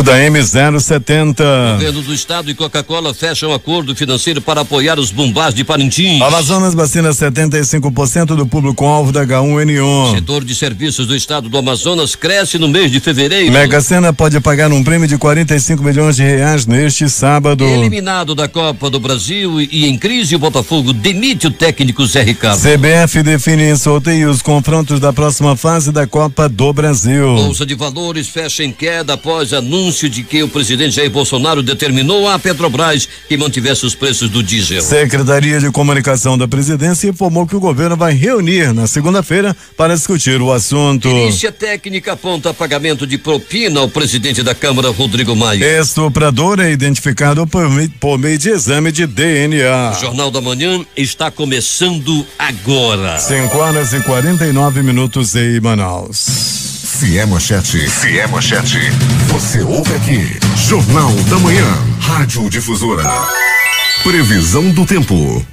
da M070. Governo do Estado e Coca-Cola fecham acordo financeiro para apoiar os bombás de Parintins. Amazonas vacina 75% do público-alvo da H1N1. Setor de serviços do Estado do Amazonas cresce no mês de fevereiro. Mega Sena pode pagar um prêmio de 45 milhões de reais neste sábado. Eliminado da Copa do Brasil e em crise, o Botafogo demite o técnico Zé Ricardo. CBF define em sorteio os confrontos da próxima fase da Copa do Brasil. Bolsa de Valores fecha em queda após anúncio de que o presidente Jair Bolsonaro determinou à Petrobras que mantivesse os preços do diesel. Secretaria de Comunicação da Presidência informou que o governo vai reunir na segunda-feira para discutir o assunto. Perícia técnica aponta pagamento de propina ao presidente da Câmara, Rodrigo Maia. Estuprador é identificado por meio de exame de DNA. O Jornal da Manhã está começando agora. 5h49 em Manaus. Se é manchete, você ouve aqui. Jornal da Manhã, Rádio Difusora. Previsão do tempo.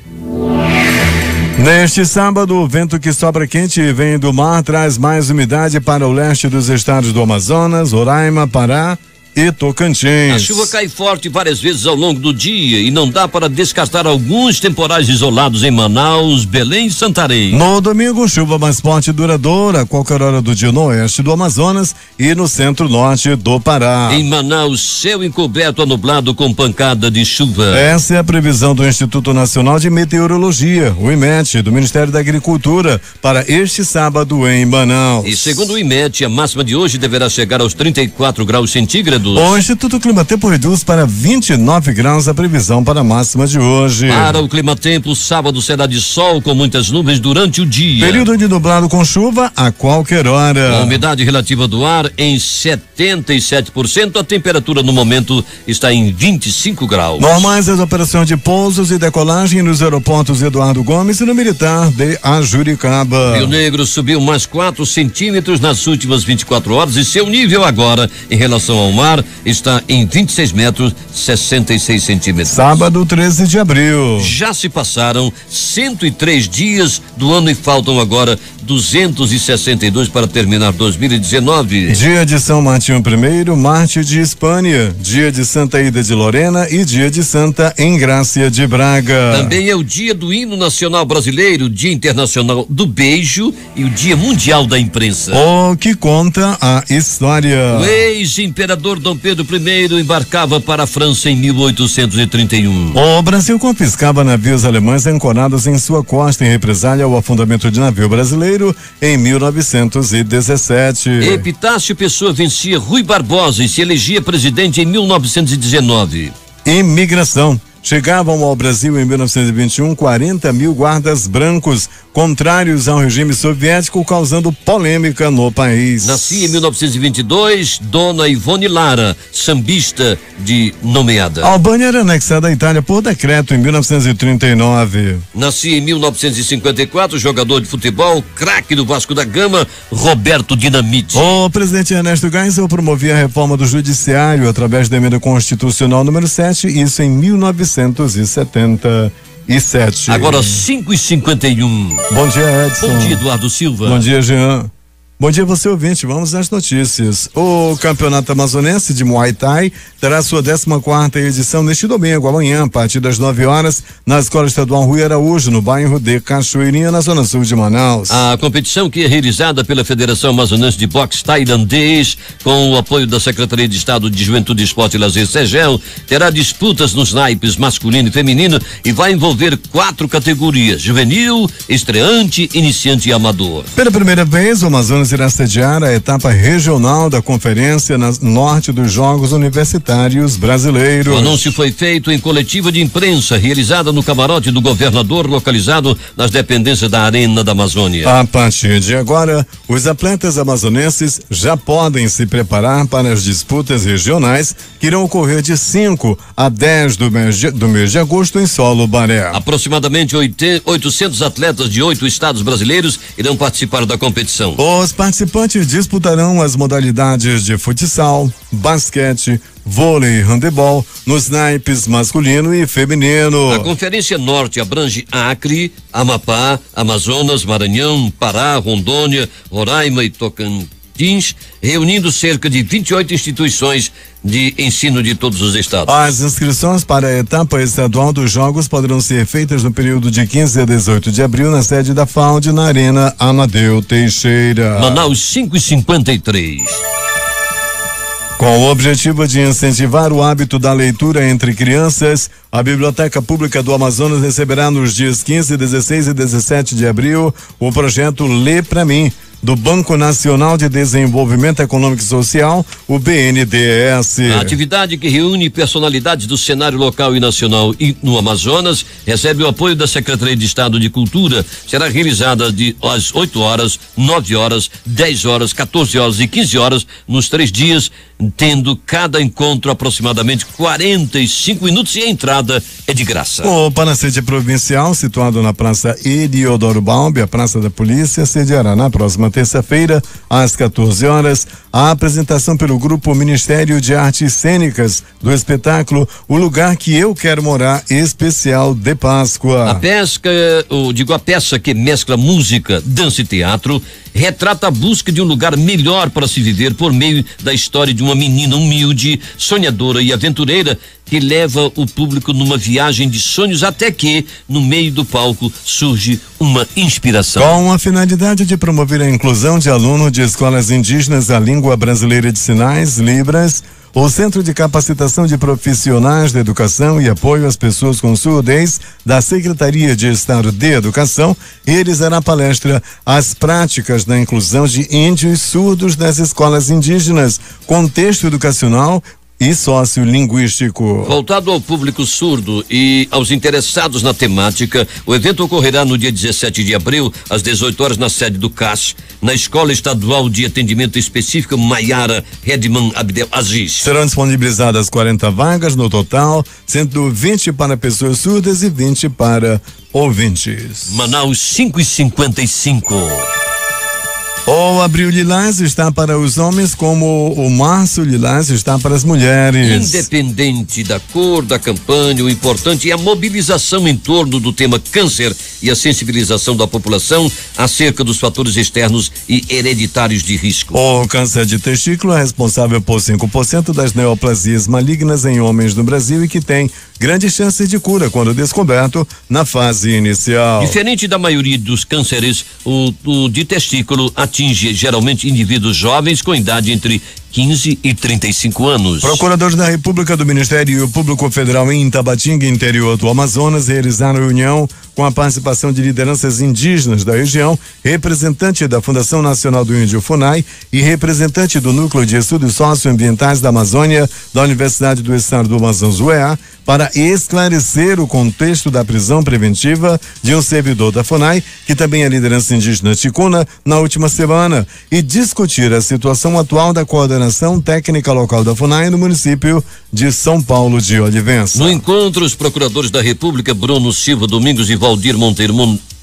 Neste sábado, o vento que sobra quente vem do mar traz mais umidade para o leste dos estados do Amazonas, Roraima, Pará e Tocantins. A chuva cai forte várias vezes ao longo do dia e não dá para descartar alguns temporais isolados em Manaus, Belém e Santarém. No domingo, chuva mais forte e duradoura a qualquer hora do dia no oeste do Amazonas e no centro-norte do Pará. Em Manaus, céu encoberto a nublado com pancada de chuva. Essa é a previsão do Instituto Nacional de Meteorologia, o IMET, do Ministério da Agricultura, para este sábado em Manaus. E segundo o IMET, a máxima de hoje deverá chegar aos 34 graus centígrados. O Instituto Climatempo reduz para 29 graus a previsão para a máxima de hoje. Para o Climatempo, sábado será de sol com muitas nuvens durante o dia. Período de nublado com chuva a qualquer hora. A umidade relativa do ar em 77%, a temperatura no momento está em 25 graus. Normais as operações de pousos e decolagem nos aeroportos Eduardo Gomes e no Militar de Ajuricaba. Rio Negro subiu mais 4 centímetros nas últimas 24 horas e seu nível agora, em relação ao mar, está em 26 metros 66 centímetros. Sábado 13 de abril. Já se passaram 103 dias do ano e faltam agora 262 para terminar 2019. Dia de São Martinho I, Marte de Espanha, dia de Santa Ida de Lorena e dia de Santa Engrácia de Braga. Também é o dia do hino nacional brasileiro, dia internacional do beijo e o dia mundial da imprensa. O que conta a história. O ex-imperador Dom Pedro I embarcava para a França em 1831. O Brasil confiscava navios alemães ancorados em sua costa em represália ao afundamento de navio brasileiro em 1917. Epitácio Pessoa vencia Rui Barbosa e se elegia presidente em 1919. Imigração. Chegavam ao Brasil em 1921 40 mil guardas brancos contrários ao regime soviético, causando polêmica no país. Nascia em 1922 Dona Ivone Lara, sambista de Nomeada. A Albânia era anexada à Itália por decreto em 1939. Nascia em 1954 jogador de futebol, craque do Vasco da Gama, Roberto Dinamite. O presidente Ernesto Geisel promovia a reforma do judiciário através da emenda constitucional número 7, isso em 1977. Agora 5h51. Bom dia, Edson. Bom dia, Eduardo Silva. Bom dia, Jean. Bom dia, você ouvinte. Vamos às notícias. O Campeonato Amazonense de Muay Thai terá sua 14ª edição neste domingo, amanhã, a partir das 9 horas, na Escola Estadual Rui Araújo, no bairro de Cachoeirinha, na zona sul de Manaus. A competição, que é realizada pela Federação Amazonense de Boxe Tailandês, com o apoio da Secretaria de Estado de Juventude, Esporte e Lazer, SEGEL, terá disputas nos naipes masculino e feminino e vai envolver 4 categorias: juvenil, estreante, iniciante e amador. Pela primeira vez, o Amazonas irá sediar a etapa regional da Conferência Norte dos Jogos Universitários Brasileiros. O anúncio foi feito em coletiva de imprensa realizada no camarote do governador, localizado nas dependências da Arena da Amazônia. A partir de agora, os atletas amazonenses já podem se preparar para as disputas regionais que irão ocorrer de 5 a 10 do mês de agosto em solo Baré. Aproximadamente 800 atletas de 8 estados brasileiros irão participar da competição. Os participantes disputarão as modalidades de futsal, basquete, vôlei e handebol nos naipes masculino e feminino. A Conferência Norte abrange Acre, Amapá, Amazonas, Maranhão, Pará, Rondônia, Roraima e Martins, reunindo cerca de 28 instituições de ensino de todos os estados. As inscrições para a etapa estadual dos Jogos poderão ser feitas no período de 15 a 18 de abril na sede da FAUD, na Arena Amadeu Teixeira. Manaus 5:53. Com o objetivo de incentivar o hábito da leitura entre crianças, a Biblioteca Pública do Amazonas receberá nos dias 15, 16 e 17 de abril o projeto Lê Pra Mim, do Banco Nacional de Desenvolvimento Econômico e Social, o BNDES. A atividade, que reúne personalidades do cenário local e nacional e no Amazonas, recebe o apoio da Secretaria de Estado de Cultura. Será realizada às 8 horas, 9 horas, 10 horas, 14 horas e 15 horas, nos 3 dias, tendo cada encontro aproximadamente 45 minutos, e a entrada é de graça. O Palacete Provincial, situado na Praça Eliodoro Balbi, a Praça da Polícia, sediará na próxima terça-feira, às 14 horas, a apresentação pelo Grupo Ministério de Artes Cênicas do espetáculo O Lugar que Eu Quero Morar, especial de Páscoa. A peça que mescla música, dança e teatro, retrata a busca de um lugar melhor para se viver por meio da história de uma menina humilde, sonhadora e aventureira, que leva o público numa viagem de sonhos, até que, no meio do palco, surge uma inspiração. Com a finalidade de promover a inclusão de alunos de escolas indígenas à língua brasileira de sinais, Libras, o Centro de Capacitação de Profissionais da Educação e Apoio às Pessoas com Surdez da Secretaria de Estado de Educação realizará palestra As Práticas da Inclusão de Índios Surdos nas Escolas Indígenas, Contexto Educacional e Sociolinguístico. Voltado ao público surdo e aos interessados na temática, o evento ocorrerá no dia 17 de abril, às 18 horas, na sede do CAS, na Escola Estadual de Atendimento Específico Maiara Redman Abdel Aziz. Serão disponibilizadas 40 vagas no total, sendo 20 para pessoas surdas e 20 para ouvintes. Manaus 5:55. O Abril Lilás está para os homens, como o Março Lilás está para as mulheres. Independente da cor da campanha, o importante é a mobilização em torno do tema câncer e a sensibilização da população acerca dos fatores externos e hereditários de risco. O câncer de testículo é responsável por 5% das neoplasias malignas em homens no Brasil e que tem grandes chances de cura quando descoberto na fase inicial. Diferente da maioria dos cânceres, o de testículo atinge geralmente indivíduos jovens com idade entre 15 e 35 anos. Procuradores da República do Ministério Público Federal em Tabatinga, interior do Amazonas, realizaram reunião com a participação de lideranças indígenas da região, representante da Fundação Nacional do Índio FUNAI e representante do Núcleo de Estudos Socioambientais da Amazônia da Universidade do Estado do Amazonas, UEA, para esclarecer o contexto da prisão preventiva de um servidor da FUNAI, que também é liderança indígena ticuna, na última semana, e discutir a situação atual da coordenação técnica local da FUNAI no município de São Paulo de Olivença. No encontro, os procuradores da República, Bruno Silva Domingos e Valdir Monteiro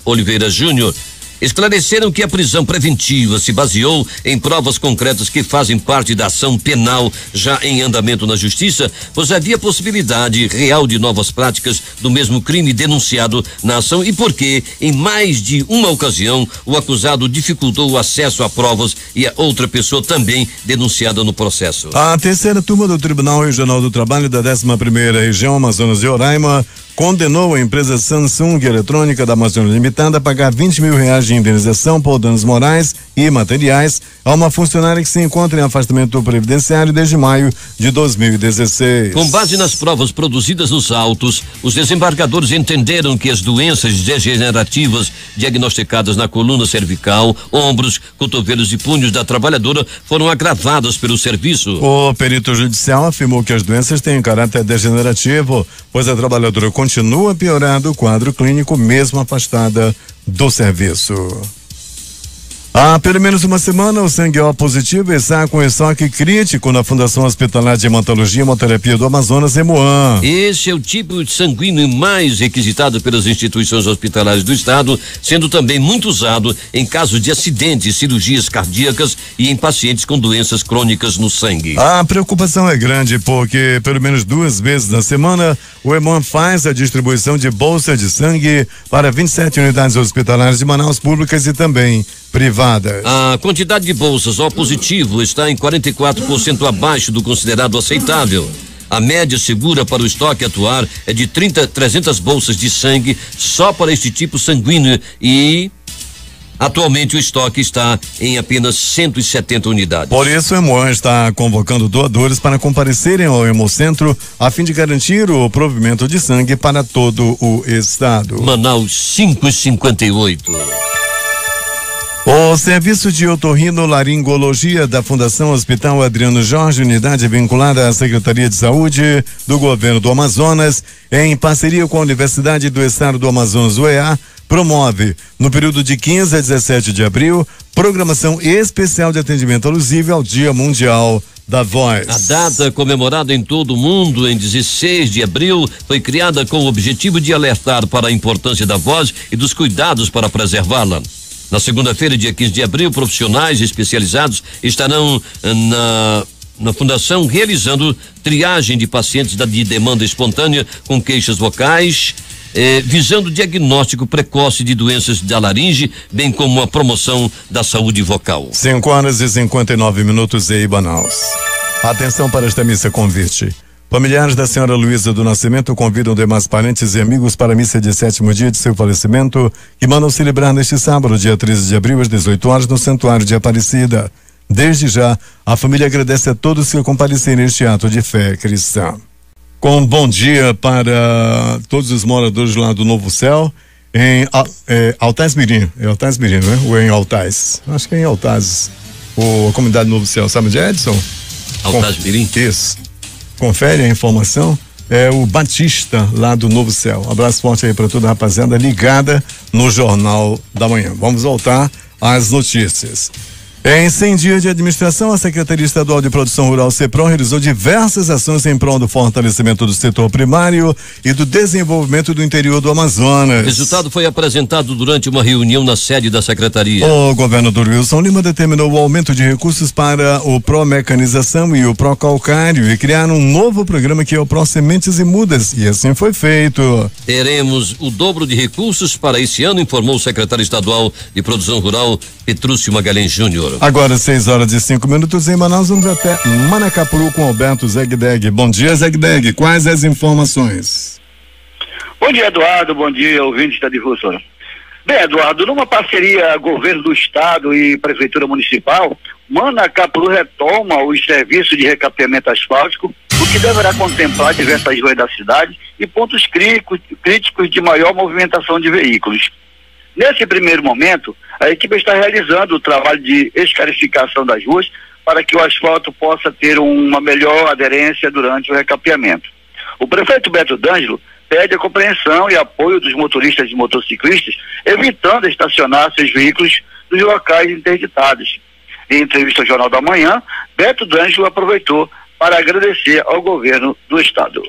Oliveira Júnior, esclareceram que a prisão preventiva se baseou em provas concretas que fazem parte da ação penal já em andamento na Justiça, pois havia possibilidade real de novas práticas do mesmo crime denunciado na ação e porque, em mais de uma ocasião, o acusado dificultou o acesso a provas e a outra pessoa também denunciada no processo. A terceira turma do Tribunal Regional do Trabalho da 11ª Região Amazonas de Roraima condenou a empresa Samsung Eletrônica da Amazônia Limitada a pagar R$20 mil de indenização por danos morais e materiais a uma funcionária que se encontra em afastamento previdenciário desde maio de 2016. Com base nas provas produzidas nos autos, os desembargadores entenderam que as doenças degenerativas diagnosticadas na coluna cervical, ombros, cotovelos e punhos da trabalhadora foram agravadas pelo serviço. O perito judicial afirmou que as doenças têm caráter degenerativo, pois a trabalhadora continua piorando o quadro clínico mesmo afastada do serviço. Há pelo menos uma semana, o sangue O positivo está com estoque crítico na Fundação Hospitalar de Hematologia e Hemoterapia do Amazonas, Hemoan. Esse é o tipo de sanguíneo mais requisitado pelas instituições hospitalares do estado, sendo também muito usado em casos de acidentes, cirurgias cardíacas e em pacientes com doenças crônicas no sangue. A preocupação é grande porque pelo menos 2 vezes na semana o Hemoan faz a distribuição de bolsa de sangue para 27 unidades hospitalares de Manaus públicas e também privadas. A quantidade de bolsas O positivo está em 44% abaixo do considerado aceitável. A média segura para o estoque atuar é de 300 bolsas de sangue só para este tipo sanguíneo e atualmente o estoque está em apenas 170 unidades. Por isso, o Hemon está convocando doadores para comparecerem ao Hemocentro a fim de garantir o provimento de sangue para todo o estado. Manaus 558. O Serviço de Otorrinolaringologia da Fundação Hospital Adriano Jorge, unidade vinculada à Secretaria de Saúde do Governo do Amazonas, em parceria com a Universidade do Estado do Amazonas, UEA, promove, no período de 15 a 17 de abril, programação especial de atendimento alusível ao Dia Mundial da Voz. A data, comemorada em todo o mundo em 16 de abril, foi criada com o objetivo de alertar para a importância da voz e dos cuidados para preservá-la. Na segunda-feira, dia 15 de abril, profissionais especializados estarão na Fundação realizando triagem de pacientes de demanda espontânea com queixas vocais, visando o diagnóstico precoce de doenças da laringe, bem como a promoção da saúde vocal. 5h59 em Manaus. Atenção para esta missa convite. Familiares da senhora Luísa do Nascimento convidam demais parentes e amigos para a missa de 7º dia de seu falecimento, que mandam celebrar neste sábado, dia 13 de abril, às 18 horas, no Santuário de Aparecida. Desde já, a família agradece a todos que comparecerem neste ato de fé cristã. Com bom dia para todos os moradores lá do Novo Céu, em Altais Mirim. É Altais Mirim, não é? Ou é em Altais? Acho que é em Altais. A comunidade Novo Céu, sabe de Edson? Altais Mirim? Isso. Confere a informação, é o Batista lá do Novo Céu. Abraço forte aí para toda a rapaziada ligada no Jornal da Manhã. Vamos voltar às notícias. Em 100 dias de administração, a Secretaria Estadual de Produção Rural, CEPROM, realizou diversas ações em prol do fortalecimento do setor primário e do desenvolvimento do interior do Amazonas. O resultado foi apresentado durante uma reunião na sede da Secretaria. O governador Wilson Lima determinou o aumento de recursos para o Pró-Mecanização e o Pró-Calcário e criar um novo programa que é o Pró-Sementes e Mudas, e assim foi feito. Teremos o dobro de recursos para esse ano, informou o secretário estadual de Produção Rural, Petrúcio Magalhães Júnior. Agora 6h05 em Manaus, vamos até Manacapuru com Alberto Zegdeg. Bom dia, Zegdeg. Quais as informações? Bom dia, Eduardo. Bom dia, ouvintes da difusora. Bem, Eduardo, numa parceria governo do estado e prefeitura municipal, Manacapuru retoma os serviços de recapeamento asfáltico, o que deverá contemplar diversas ruas da cidade e pontos críticos de maior movimentação de veículos. Nesse primeiro momento, a equipe está realizando o trabalho de escarificação das ruas para que o asfalto possa ter uma melhor aderência durante o recapeamento. O prefeito Beto D'Angelo pede a compreensão e apoio dos motoristas e motociclistas, evitando estacionar seus veículos nos locais interditados. Em entrevista ao Jornal da Manhã, Beto D'Angelo aproveitou para agradecer ao governo do estado.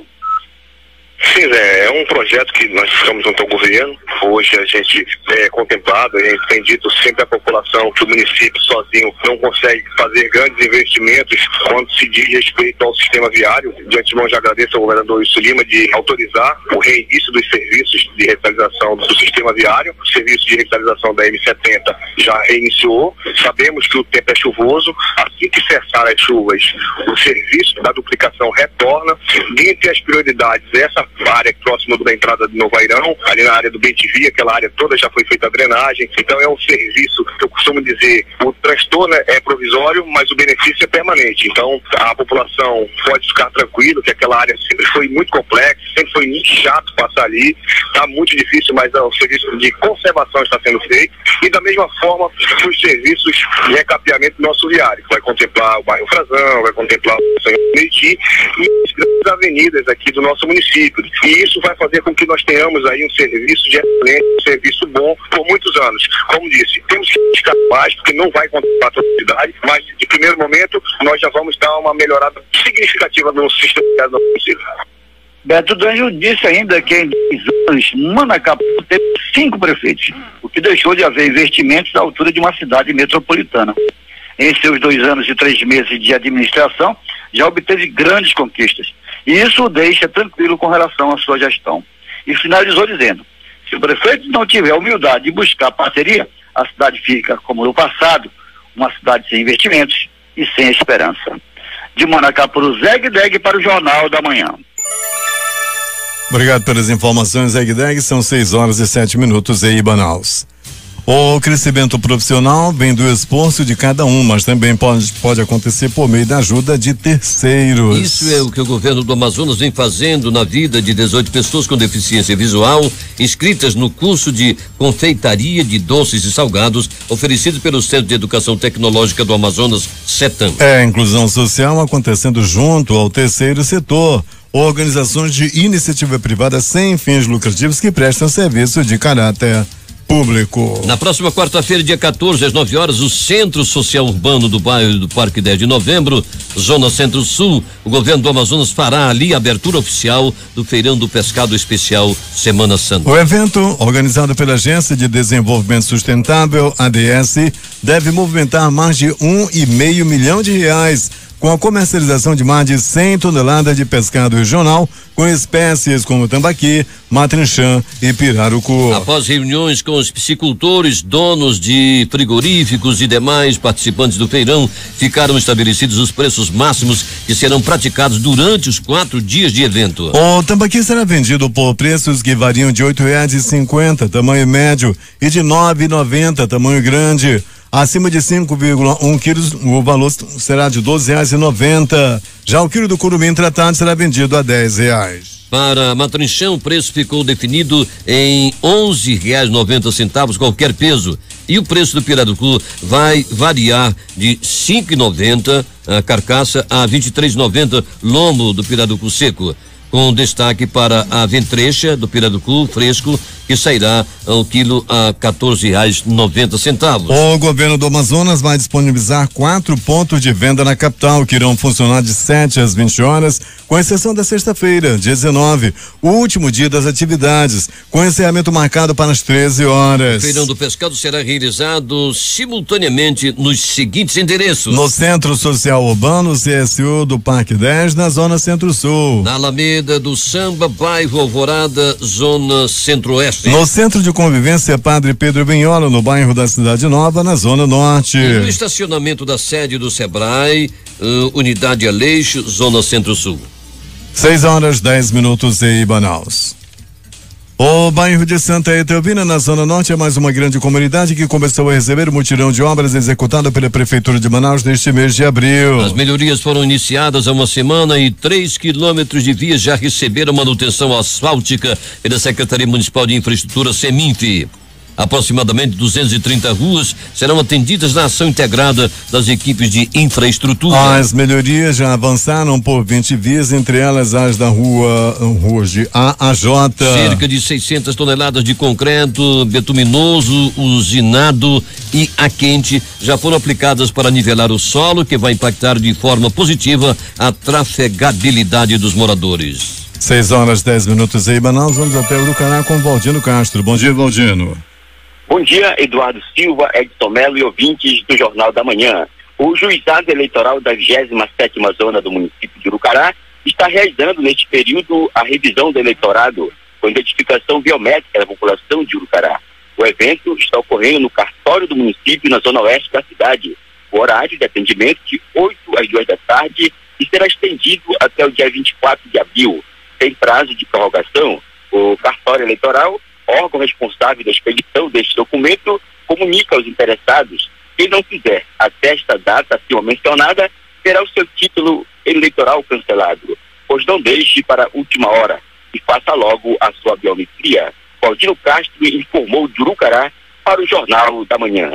Sim, é um projeto que nós estamos junto ao governo. Hoje a gente é contemplado, a gente tem dito sempre à população que o município sozinho não consegue fazer grandes investimentos quando se diz respeito ao sistema viário. De antemão já agradeço ao governador Wilson Lima de autorizar o reinício dos serviços de revitalização do sistema viário. O serviço de revitalização da M70 já reiniciou. Sabemos que o tempo é chuvoso. Assim que cessar as chuvas, o serviço da duplicação retorna. Dentre as prioridades, essa área próxima da entrada do Novo Airão, ali na área do Bentivi, aquela área toda já foi feita a drenagem. Então é um serviço que eu costumo dizer, o transtorno é provisório, mas o benefício é permanente. Então a população pode ficar tranquilo que aquela área sempre foi muito complexa, sempre foi muito chato passar ali, está muito difícil, mas o serviço de conservação está sendo feito. E da mesma forma, os serviços de recapeamento do nosso viário, vai contemplar o bairro Frazão, vai contemplar o São Meriti e as grandes avenidas aqui do nosso município. E isso vai fazer com que nós tenhamos aí um serviço de excelência, um serviço bom por muitos anos. Como disse, temos que buscar mais, porque não vai contemplar toda a cidade, mas de primeiro momento nós já vamos dar uma melhorada significativa no sistema do município. Beto D'Angelo disse ainda que em 10 anos Manacapuru teve 5 prefeitos, o que deixou de haver investimentos à altura de uma cidade metropolitana. Em seus 2 anos e 3 meses de administração, já obteve grandes conquistas. E isso o deixa tranquilo com relação à sua gestão. E finalizou dizendo: se o prefeito não tiver a humildade de buscar parceria, a cidade fica, como no passado, uma cidade sem investimentos e sem esperança. De Manacapuru, Zeg para o Jornal da Manhã. Obrigado pelas informações, Zeg. São 6h07 em Manaus. O crescimento profissional vem do esforço de cada um, mas também pode acontecer por meio da ajuda de terceiros. Isso é o que o governo do Amazonas vem fazendo na vida de 18 pessoas com deficiência visual, inscritas no curso de confeitaria de doces e salgados, oferecido pelo Centro de Educação Tecnológica do Amazonas, CETAM. É a inclusão social acontecendo junto ao terceiro setor. Organizações de iniciativa privada sem fins lucrativos que prestam serviço de caráter público. Na próxima quarta-feira, dia 14, às 9 horas, o Centro Social Urbano do bairro do Parque 10 de Novembro, Zona Centro-Sul, o governo do Amazonas fará ali a abertura oficial do Feirão do Pescado Especial Semana Santa. O evento, organizado pela Agência de Desenvolvimento Sustentável, ADS, deve movimentar mais de R$1,5 milhão com a comercialização de mais de 100 toneladas de pescado regional com espécies como tambaqui, matrinchã e pirarucu. Após reuniões com os piscicultores, donos de frigoríficos e demais participantes do feirão, ficaram estabelecidos os preços máximos que serão praticados durante os 4 dias de evento. O tambaqui será vendido por preços que variam de R$8,50, tamanho médio, e de R$9,90, tamanho grande. Acima de 5,1 quilos, o valor será de R$12,90. Já o quilo do curumim tratado será vendido a R$10. Para matrinchão, o preço ficou definido em R$11,90 qualquer peso. E o preço do pirarucu vai variar de R$5,90 a carcaça a R$23,90 lombo do pirarucu seco, com destaque para a ventrecha do pirarucu fresco, que sairá ao quilo a R$14,90. O governo do Amazonas vai disponibilizar 4 pontos de venda na capital, que irão funcionar de 7 às 20 horas, com exceção da sexta-feira, dia 19, o último dia das atividades, com encerramento marcado para as 13 horas. O Feirão do Pescado será realizado simultaneamente nos seguintes endereços: no Centro Social Urbano, CSU do Parque 10, na Zona Centro-Sul. Na Alameda do Samba, bairro Alvorada, Zona Centro-Oeste. No Centro de Convivência Padre Pedro Benhola, no bairro da Cidade Nova, na Zona Norte. E no estacionamento da sede do Sebrae, Unidade Aleixo, Zona Centro-Sul. 6h10 em Manaus. O bairro de Santa Etelvina, na Zona Norte, é mais uma grande comunidade que começou a receber o mutirão de obras executado pela Prefeitura de Manaus neste mês de abril. As melhorias foram iniciadas há uma semana e 3 quilômetros de vias já receberam manutenção asfáltica pela Secretaria Municipal de Infraestrutura, Seminf. Aproximadamente 230 ruas serão atendidas na ação integrada das equipes de infraestrutura. As melhorias já avançaram por 20 vias, entre elas as da ruas de A a J. Cerca de 600 toneladas de concreto betuminoso, usinado e a quente já foram aplicadas para nivelar o solo, que vai impactar de forma positiva a trafegabilidade dos moradores. 6h10 em Manaus. Vamos até Urucará com Valdino Castro. Bom dia, Valdino. Bom dia, Eduardo Silva, Edson Melo e ouvintes do Jornal da Manhã. O juizado eleitoral da 27ª zona do município de Urucará está realizando neste período a revisão do eleitorado com identificação biométrica da população de Urucará. O evento está ocorrendo no cartório do município na zona oeste da cidade. O horário de atendimento de 8 às 2 da tarde e será estendido até o dia 24 de abril. Sem prazo de prorrogação, o cartório eleitoral, órgão responsável da expedição deste documento, comunica aos interessados: quem não fizer até esta data acima mencionada, terá o seu título eleitoral cancelado, pois não deixe para a última hora e faça logo a sua biometria. Valdino Castro informou de Urucará para o Jornal da Manhã.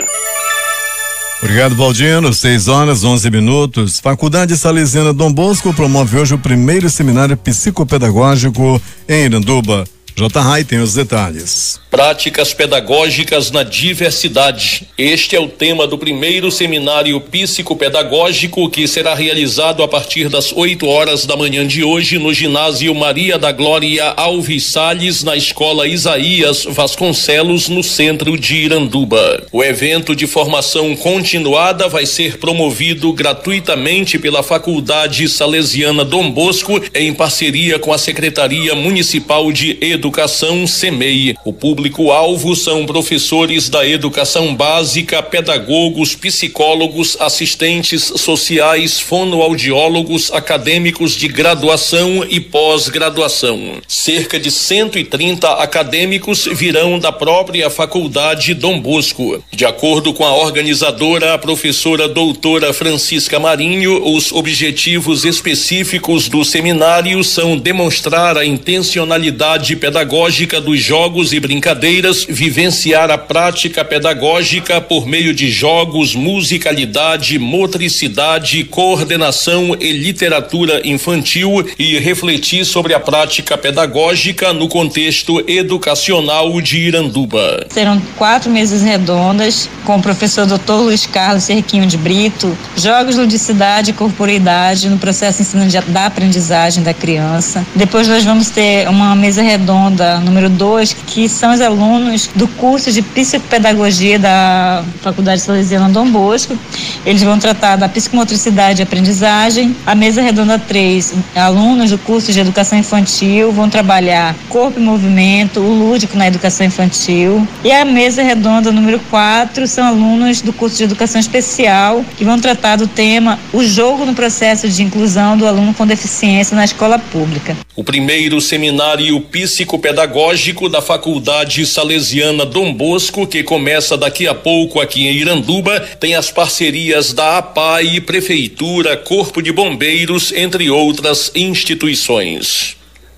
Obrigado, Valdino. 6h11. Faculdade Salesiana Dom Bosco promove hoje o primeiro seminário psicopedagógico em Iranduba. J. Rai tem os detalhes. Práticas pedagógicas na diversidade. Este é o tema do primeiro seminário psicopedagógico, que será realizado a partir das 8 horas da manhã de hoje no ginásio Maria da Glória Alves Salles, na escola Isaías Vasconcelos, no centro de Iranduba. O evento de formação continuada vai ser promovido gratuitamente pela Faculdade Salesiana Dom Bosco, em parceria com a Secretaria Municipal de Educação. Educação, CEMEI. O público-alvo são professores da educação básica, pedagogos, psicólogos, assistentes sociais, fonoaudiólogos, acadêmicos de graduação e pós-graduação. Cerca de 130 acadêmicos virão da própria Faculdade Dom Bosco. De acordo com a organizadora, a professora doutora Francisca Marinho, os objetivos específicos do seminário são demonstrar a intencionalidade pedagógica dos jogos e brincadeiras, vivenciar a prática pedagógica por meio de jogos, musicalidade, motricidade, coordenação e literatura infantil e refletir sobre a prática pedagógica no contexto educacional de Iranduba. Serão 4 mesas redondas com o professor Dr. Luiz Carlos Cerquinho de Brito, jogos, ludicidade e corporeidade no processo de ensino da aprendizagem da criança. Depois nós vamos ter uma mesa redonda número 2, que são os alunos do curso de psicopedagogia da Faculdade Salesiana Dom Bosco. Eles vão tratar da psicomotricidade e aprendizagem. A mesa redonda 3, alunos do curso de educação infantil vão trabalhar corpo e movimento, o lúdico na educação infantil. E a mesa redonda número 4 são alunos do curso de educação especial, que vão tratar do tema o jogo no processo de inclusão do aluno com deficiência na escola pública. O primeiro seminário psicopedagógico da Faculdade Salesiana Dom Bosco, que começa daqui a pouco aqui em Iranduba, tem as parcerias da APAI, Prefeitura, Corpo de Bombeiros, entre outras instituições.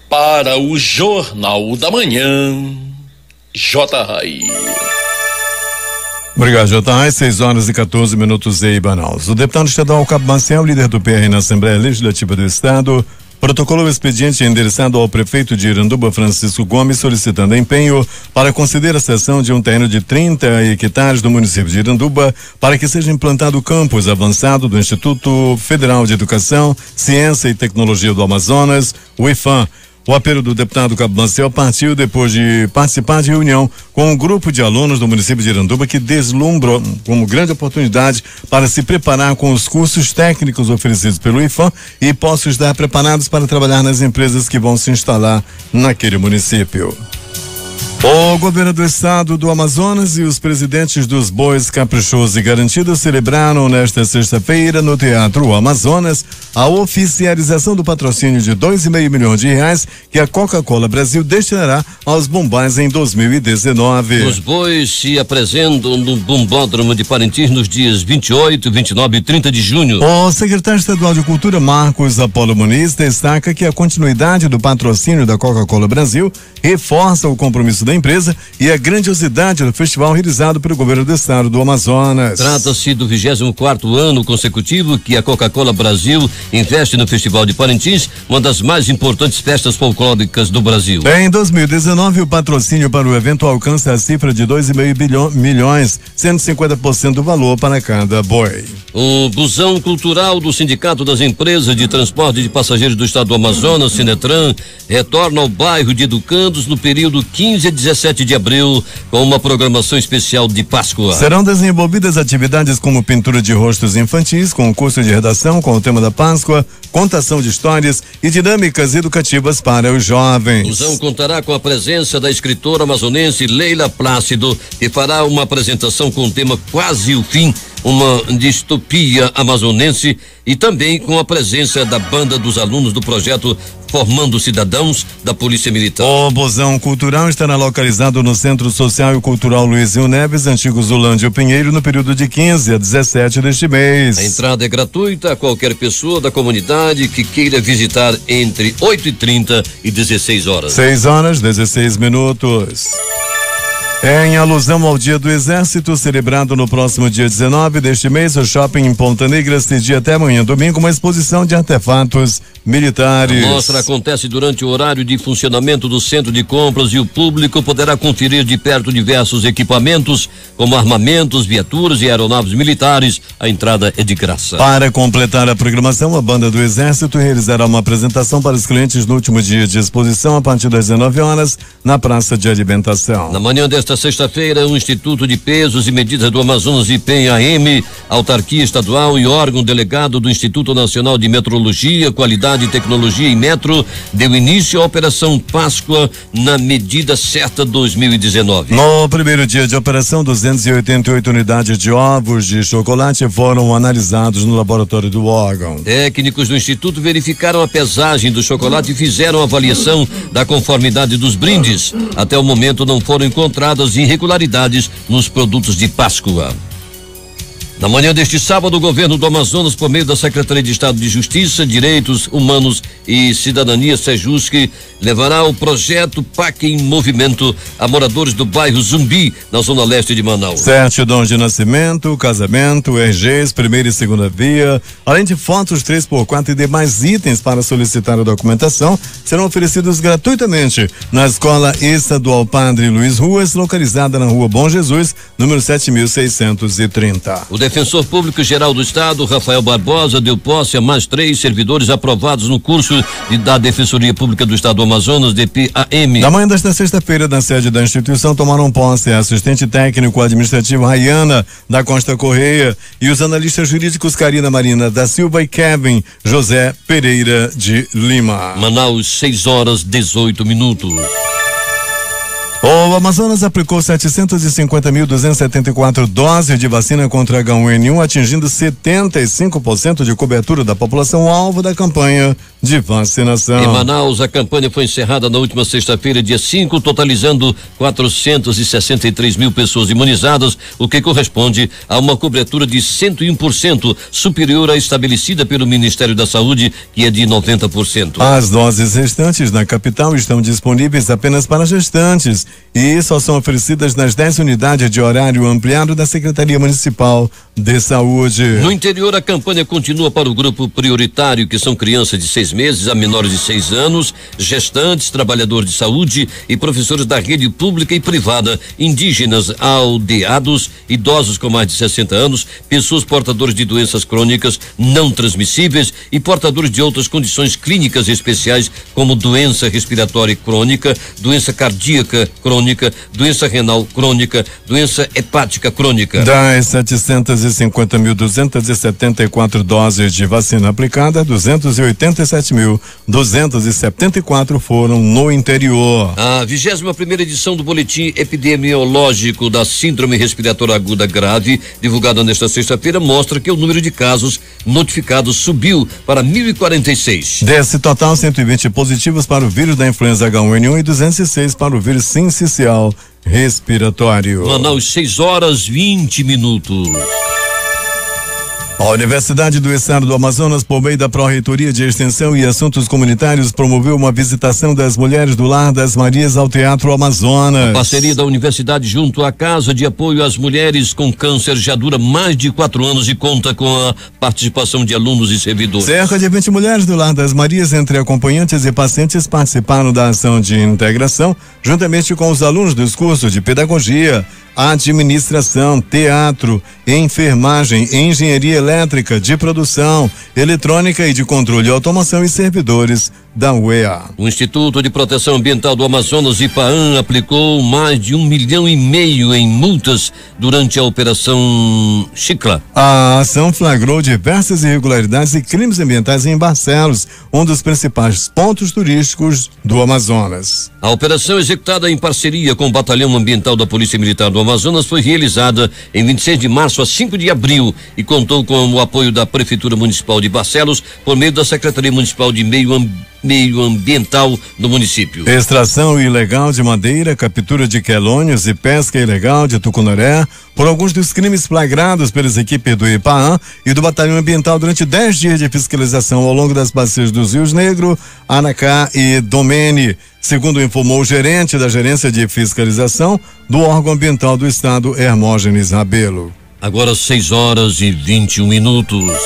Para o Jornal da Manhã, J. Rai. Obrigado, J. 6h14 em Manaus. O deputado estadual Cabo Maciel, líder do PR na Assembleia Legislativa do Estado, protocolou o expediente endereçado ao prefeito de Iranduba, Francisco Gomes, solicitando empenho para conceder a cessão de um terreno de 30 hectares do município de Iranduba para que seja implantado o campus avançado do Instituto Federal de Educação, Ciência e Tecnologia do Amazonas, o IFAM. O apelo do deputado Cabo Maciel partiu depois de participar de reunião com um grupo de alunos do município de Iranduba que deslumbrou como grande oportunidade para se preparar com os cursos técnicos oferecidos pelo IFAM e possam estar preparados para trabalhar nas empresas que vão se instalar naquele município. O governo do estado do Amazonas e os presidentes dos bois Caprichoso e Garantido celebraram nesta sexta-feira no Teatro Amazonas a oficialização do patrocínio de R$2,5 milhões que a Coca-Cola Brasil destinará aos bombais em 2019. Os bois se apresentam no Bombódromo de Parintins nos dias 28, 29 e 30 de junho. O secretário estadual de Cultura, Marcos Apolo Muniz, destaca que a continuidade do patrocínio da Coca-Cola Brasil reforça o compromisso da empresa e a grandiosidade do festival realizado pelo governo do estado do Amazonas. Trata-se do 24º ano consecutivo que a Coca-Cola Brasil investe no Festival de Parintins, uma das mais importantes festas folclóricas do Brasil. Em 2019, o patrocínio para o evento alcança a cifra de R$2,5 milhões, sendo 50% do valor para cada boi. O busão cultural do Sindicato das Empresas de Transporte de Passageiros do Estado do Amazonas, Sinetran, retorna ao bairro de Educandos no período 15 a 17 de abril, com uma programação especial de Páscoa. Serão desenvolvidas atividades como pintura de rostos infantis, concurso de redação com o tema da Páscoa, contação de histórias e dinâmicas educativas para os jovens. O busão contará com a presença da escritora amazonense Leila Plácido, que fará uma apresentação com o tema Quase o Fim, uma distopia amazonense, e também com a presença da banda dos alunos do projeto Formando Cidadãos da Polícia Militar. O busão cultural estará localizado no Centro Social e Cultural Luizinho Neves, antigo Zulândio Pinheiro, no período de 15 a 17 deste mês. A entrada é gratuita a qualquer pessoa da comunidade que queira visitar entre 8h30 e 16 horas. 6h16. Em alusão ao Dia do Exército, celebrado no próximo dia 19 deste mês, o shopping em Ponta Negra cedia até amanhã, domingo, uma exposição de artefatos militares. A mostra acontece durante o horário de funcionamento do centro de compras e o público poderá conferir de perto diversos equipamentos, como armamentos, viaturas e aeronaves militares. A entrada é de graça. Para completar a programação, a banda do Exército realizará uma apresentação para os clientes no último dia de exposição, a partir das 19 horas, na Praça de Alimentação. Na manhã desta nesta sexta-feira, o Instituto de Pesos e Medidas do Amazonas, IPEM-AM, autarquia estadual e órgão delegado do Instituto Nacional de Metrologia, Qualidade e Tecnologia e Metro, deu início à Operação Páscoa na medida certa 2019. No primeiro dia de operação, 288 unidades de ovos de chocolate foram analisados no laboratório do órgão. Técnicos do Instituto verificaram a pesagem do chocolate e fizeram a avaliação da conformidade dos brindes. Até o momento não foram encontradas irregularidades nos produtos de Páscoa. Na manhã deste sábado, o governo do Amazonas, por meio da Secretaria de Estado de Justiça, Direitos Humanos e Cidadania, SEJUSC, levará o projeto PAC em Movimento a moradores do bairro Zumbi, na zona leste de Manaus. Certidões de nascimento, casamento, RGs, primeira e segunda via, além de fotos 3x4 e demais itens para solicitar a documentação, serão oferecidos gratuitamente na Escola Estadual Padre Luiz Ruas, localizada na Rua Bom Jesus, número 7630. O defensor público geral do Estado, Rafael Barbosa, deu posse a mais 3 servidores aprovados no curso da Defensoria Pública do Estado do Amazonas, DPAM. Na manhã desta sexta-feira, na sede da instituição, tomaram posse a assistente técnico administrativo Rayana da Costa Correia e os analistas jurídicos Karina Marina da Silva e Kevin José Pereira de Lima. Manaus, 6h18. O Amazonas aplicou 750.274 doses de vacina contra H1N1, atingindo 75% de cobertura da população alvo da campanha de vacinação. Em Manaus, a campanha foi encerrada na última sexta-feira, dia 5, totalizando 463 mil pessoas imunizadas, o que corresponde a uma cobertura de 101%, superior à estabelecida pelo Ministério da Saúde, que é de 90%. As doses restantes na capital estão disponíveis apenas para gestantes e só são oferecidas nas 10 unidades de horário ampliado da Secretaria Municipal de Saúde. No interior, a campanha continua para o grupo prioritário, que são crianças de 6 meses a menores de 6 anos, gestantes, trabalhadores de saúde e professores da rede pública e privada, indígenas, aldeados, idosos com mais de 60 anos, pessoas portadoras de doenças crônicas não transmissíveis e portadores de outras condições clínicas especiais, como doença respiratória crônica, doença cardíaca crônica, doença renal crônica, doença hepática crônica. Das 750.274 doses de vacina aplicada, 287.274 foram no interior. A 21ª edição do Boletim Epidemiológico da Síndrome Respiratória Aguda Grave, divulgado nesta sexta-feira, mostra que o número de casos notificados subiu para 1.046. Desse total, 120 positivos para o vírus da influenza H1N1 e 206 para o vírus sincicial respiratório. Manaus, 6h20. A Universidade do Estado do Amazonas, por meio da Pró-Reitoria de Extensão e Assuntos Comunitários, promoveu uma visitação das mulheres do Lar das Marias ao Teatro Amazonas. A parceria da universidade junto à Casa de Apoio às Mulheres com Câncer já dura mais de 4 anos e conta com a participação de alunos e servidores. Cerca de 20 mulheres do Lar das Marias, entre acompanhantes e pacientes, participaram da ação de integração, juntamente com os alunos dos cursos de Pedagogia, Administração, Teatro, Enfermagem, Engenharia Elétrica, de Produção, Eletrônica e de Controle e Automação e servidores da UEA. O Instituto de Proteção Ambiental do Amazonas, IPAAM, aplicou mais de 1,5 milhão em multas durante a Operação Chicla. A ação flagrou diversas irregularidades e crimes ambientais em Barcelos, um dos principais pontos turísticos do Amazonas. A operação, executada em parceria com o Batalhão Ambiental da Polícia Militar do Amazonas, foi realizada em 26 de março a 5 de abril e contou com o apoio da Prefeitura Municipal de Barcelos por meio da Secretaria Municipal de Meio Ambiental do município. Extração ilegal de madeira, captura de quelônios e pesca ilegal de tucunaré, por alguns dos crimes flagrados pelas equipes do IPAAM e do Batalhão Ambiental durante 10 dias de fiscalização ao longo das bacias dos rios Negro, Anacá e Domene, segundo informou o gerente da Gerência de Fiscalização do órgão ambiental do Estado, Hermógenes Rabelo. Agora 6h21.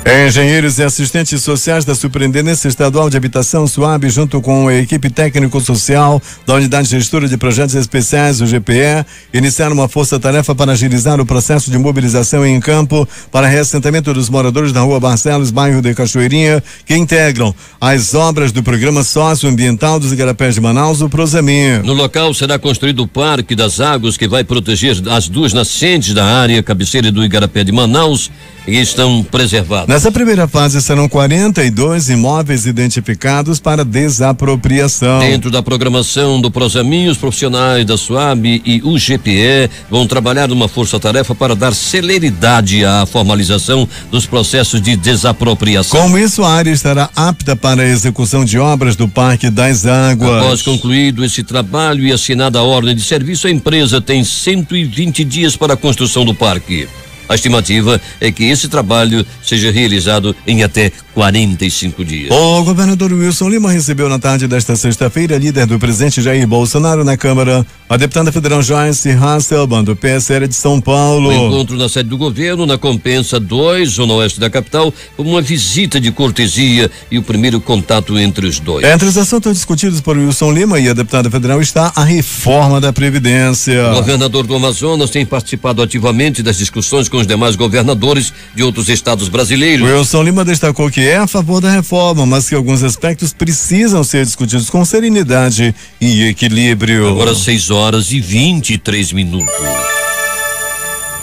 Engenheiros e assistentes sociais da Superintendência Estadual de Habitação, SUAB, junto com a equipe técnico-social da Unidade Gestora de Projetos Especiais, o GPE, iniciaram uma força-tarefa para agilizar o processo de mobilização em campo para reassentamento dos moradores da Rua Barcelos, bairro de Cachoeirinha, que integram as obras do Programa Socioambiental dos Igarapés de Manaus, o Prosamin. No local será construído o Parque das Águas, que vai proteger as duas nascentes da área cabeceira do Igarapé de Manaus, e estão preservados. Nessa primeira fase serão 42 imóveis identificados para desapropriação. Dentro da programação do Prosamin, os profissionais da SUAB e o GPE vão trabalhar numa força-tarefa para dar celeridade à formalização dos processos de desapropriação. Com isso, a área estará apta para a execução de obras do Parque das Águas. Após concluído esse trabalho e assinada a ordem de serviço, a empresa tem 120 dias para a construção do parque. A estimativa é que esse trabalho seja realizado em até 45 dias. O governador Wilson Lima recebeu na tarde desta sexta-feira, líder do presidente Jair Bolsonaro na Câmara, a deputada federal Joyce Hasselman, do PSL de São Paulo. O encontro na sede do governo, na Compensa 2, zona oeste da capital, foi uma visita de cortesia e o primeiro contato entre os dois. Entre os assuntos discutidos por Wilson Lima e a deputada federal está a reforma da Previdência. O governador do Amazonas tem participado ativamente das discussões com os demais governadores de outros estados brasileiros. Wilson Lima destacou que é a favor da reforma, mas que alguns aspectos precisam ser discutidos com serenidade e equilíbrio. Agora 6h23.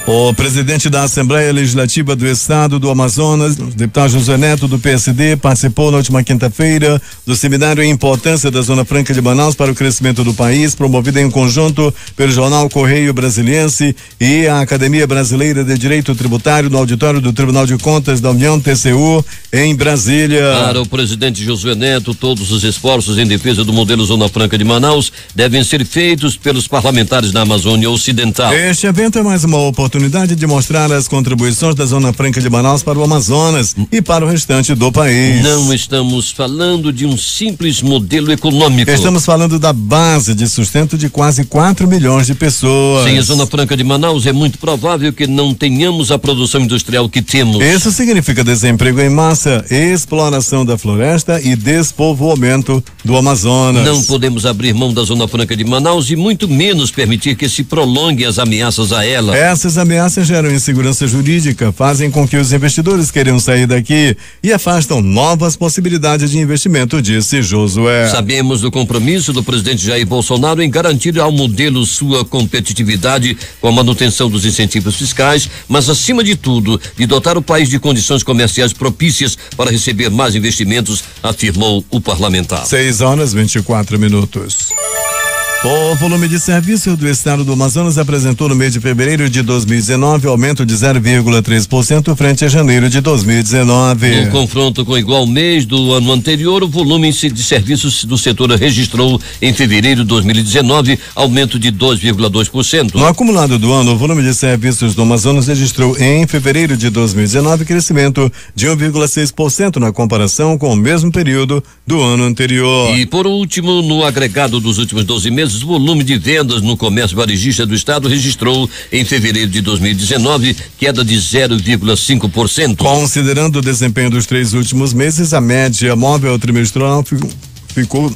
O presidente da Assembleia Legislativa do Estado do Amazonas, o deputado José Neto, do PSD, participou na última quinta-feira do seminário Importância da Zona Franca de Manaus para o Crescimento do País, promovido em conjunto pelo jornal Correio Brasiliense e a Academia Brasileira de Direito Tributário, no auditório do Tribunal de Contas da União, TCU, em Brasília. Para o presidente Josué Neto, todos os esforços em defesa do modelo Zona Franca de Manaus devem ser feitos pelos parlamentares da Amazônia Ocidental. Este evento é mais uma oportunidade de mostrar as contribuições da Zona Franca de Manaus para o Amazonas e para o restante do país. Não estamos falando de um simples modelo econômico. Estamos falando da base de sustento de quase 4 milhões de pessoas. Sem a Zona Franca de Manaus, é muito provável que não tenhamos a produção industrial que temos. Isso significa desemprego em massa, exploração da floresta e despovoamento do Amazonas. Não podemos abrir mão da Zona Franca de Manaus e muito menos permitir que se prolonguem as ameaças a ela. Essas ameaças geram insegurança jurídica, fazem com que os investidores queiram sair daqui e afastam novas possibilidades de investimento, disse Josué. Sabemos do compromisso do presidente Jair Bolsonaro em garantir ao modelo sua competitividade com a manutenção dos incentivos fiscais, mas acima de tudo, de dotar o país de condições comerciais propícias para receber mais investimentos, afirmou o parlamentar. 6h24. O volume de serviço do estado do Amazonas apresentou no mês de fevereiro de 2019 aumento de 0,3% frente a janeiro de 2019. No confronto com o igual mês do ano anterior, o volume de serviços do setor registrou em fevereiro de 2019 aumento de 2,2%. No acumulado do ano, o volume de serviços do Amazonas registrou em fevereiro de 2019 crescimento de 1,6% na comparação com o mesmo período do ano anterior. E por último, no agregado dos últimos 12 meses, o volume de vendas no comércio varejista do estado registrou em fevereiro de 2019 queda de 0,5%. Considerando o desempenho dos 3 últimos meses, a média móvel trimestral ficou